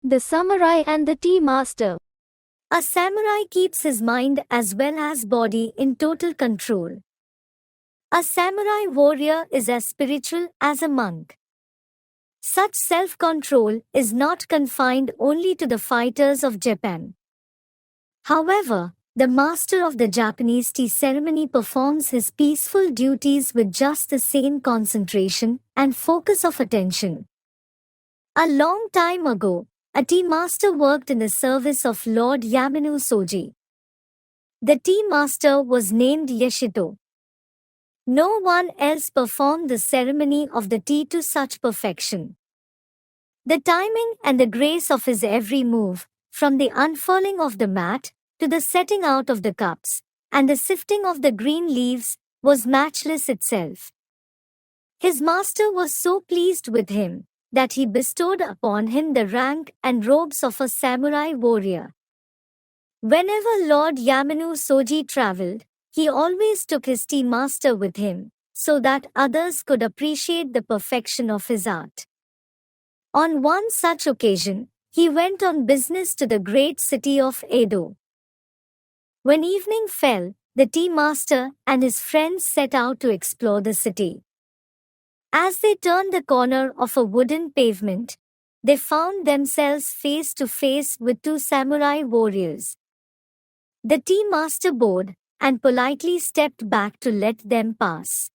The Samurai and the Tea Master. A samurai keeps his mind as well as body in total control. A samurai warrior is as spiritual as a monk. Such self-control is not confined only to the fighters of Japan. However, the master of the Japanese tea ceremony performs his peaceful duties with just the same concentration and focus of attention. A long time ago, a tea master worked in the service of Lord Yamano Soji. The tea master was named Yashito. No one else performed the ceremony of the tea to such perfection. The timing and the grace of his every move, from the unfurling of the mat, to the setting out of the cups, and the sifting of the green leaves, was matchless itself. His master was so pleased with him, that he bestowed upon him the rank and robes of a samurai warrior. Whenever Lord Yamano Soji travelled, he always took his tea master with him, so that others could appreciate the perfection of his art. On one such occasion, he went on business to the great city of Edo. When evening fell, the tea master and his friends set out to explore the city. As they turned the corner of a wooden pavement, they found themselves face to face with two samurai warriors. The tea master bowed and politely stepped back to let them pass.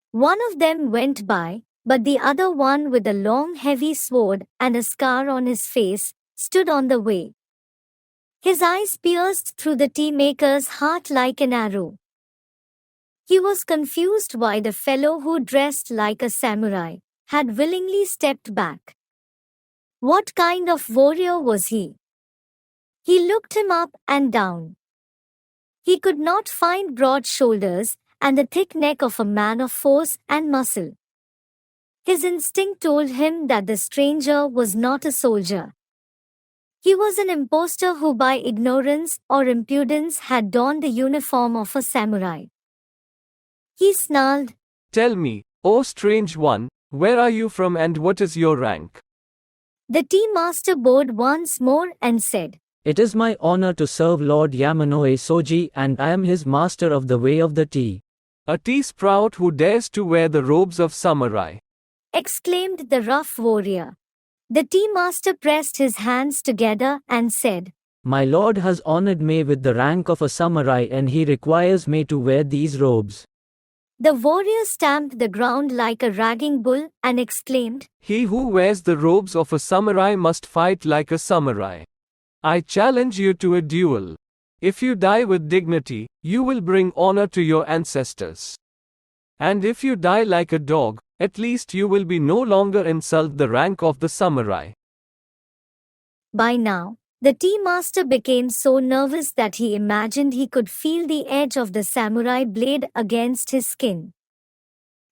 One of them went by, but the other one with a long heavy sword and a scar on his face stood on the way. His eyes pierced through the tea maker's heart like an arrow. He was confused why the fellow who dressed like a samurai had willingly stepped back. What kind of warrior was he? He looked him up and down. He could not find broad shoulders and the thick neck of a man of force and muscle. His instinct told him that the stranger was not a soldier. He was an impostor who by ignorance or impudence had donned the uniform of a samurai. He snarled, "Tell me, O strange one, where are you from and what is your rank?" The tea master bowed once more and said, "It is my honor to serve Lord Yamanoe Soji and I am his master of the way of the tea." "A tea sprout who dares to wear the robes of samurai," exclaimed the rough warrior. The tea master pressed his hands together and said, "My lord has honored me with the rank of a samurai and he requires me to wear these robes." The warrior stamped the ground like a ragging bull and exclaimed, "He who wears the robes of a samurai must fight like a samurai. I challenge you to a duel. If you die with dignity, you will bring honor to your ancestors. And if you die like a dog, at least you will be no longer insult the rank of the samurai." By now, the tea master became so nervous that he imagined he could feel the edge of the samurai blade against his skin.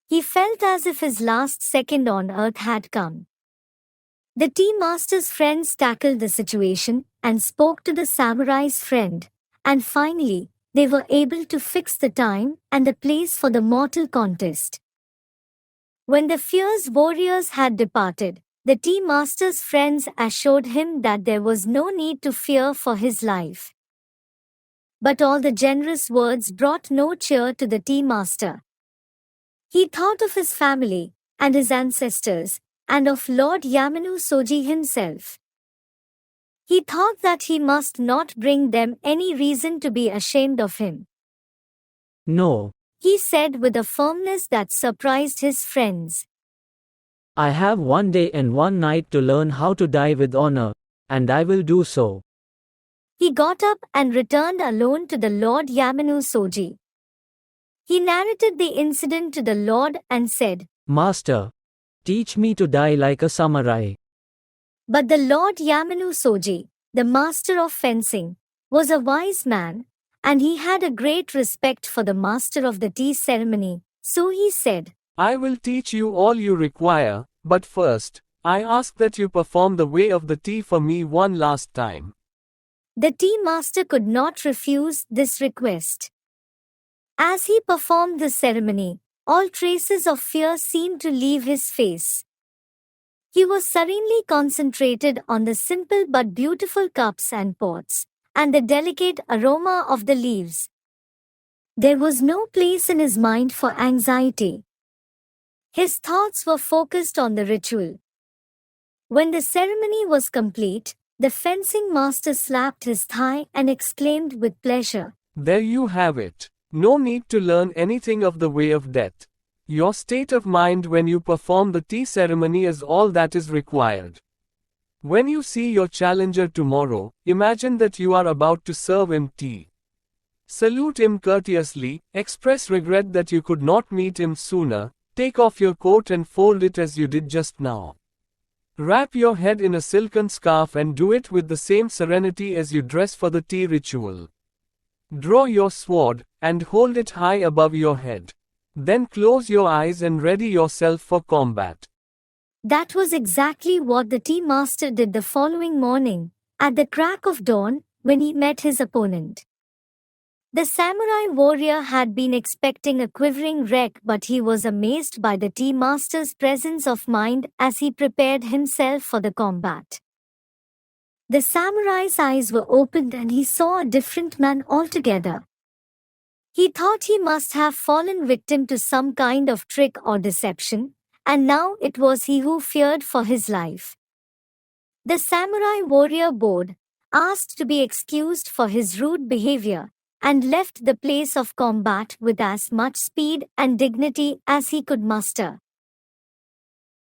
He felt as if his last second on earth had come. The tea master's friends tackled the situation and spoke to the samurai's friend, and finally, they were able to fix the time and the place for the mortal contest. When the fierce warriors had departed, the tea master's friends assured him that there was no need to fear for his life. But all the generous words brought no cheer to the tea master. He thought of his family and his ancestors, and of Lord Yamano Soji himself. He thought that he must not bring them any reason to be ashamed of him. "No, He said with a firmness that surprised his friends. I have one day and one night to learn how to die with honor, and I will do so." He got up and returned alone to the Lord Yamano Soji. He narrated the incident to the Lord and said, "Master, teach me to die like a samurai." But the Lord Yamano Soji, the master of fencing, was a wise man, and he had a great respect for the master of the tea ceremony, so he said, "I will teach you all you require, but first, I ask that you perform the way of the tea for me one last time." The tea master could not refuse this request. As he performed the ceremony, all traces of fear seemed to leave his face. He was serenely concentrated on the simple but beautiful cups and pots, and the delicate aroma of the leaves. There was no place in his mind for anxiety. His thoughts were focused on the ritual. When the ceremony was complete, the fencing master slapped his thigh and exclaimed with pleasure, There you have it. No need to learn anything of the way of death. Your state of mind when you perform the tea ceremony is all that is required. When you see your challenger tomorrow, imagine that you are about to serve him tea. Salute him courteously, express regret that you could not meet him sooner, take off your coat and fold it as you did just now. Wrap your head in a silken scarf and do it with the same serenity as you dress for the tea ritual. Draw your sword, and hold it high above your head. Then close your eyes and ready yourself for combat. That was exactly what the tea master did the following morning, at the crack of dawn, when he met his opponent. The samurai warrior had been expecting a quivering wreck, but he was amazed by the tea master's presence of mind as he prepared himself for the combat. The samurai's eyes were opened and he saw a different man altogether. He thought he must have fallen victim to some kind of trick or deception, and now it was he who feared for his life. The samurai warrior bowed, asked to be excused for his rude behavior, and left the place of combat with as much speed and dignity as he could muster.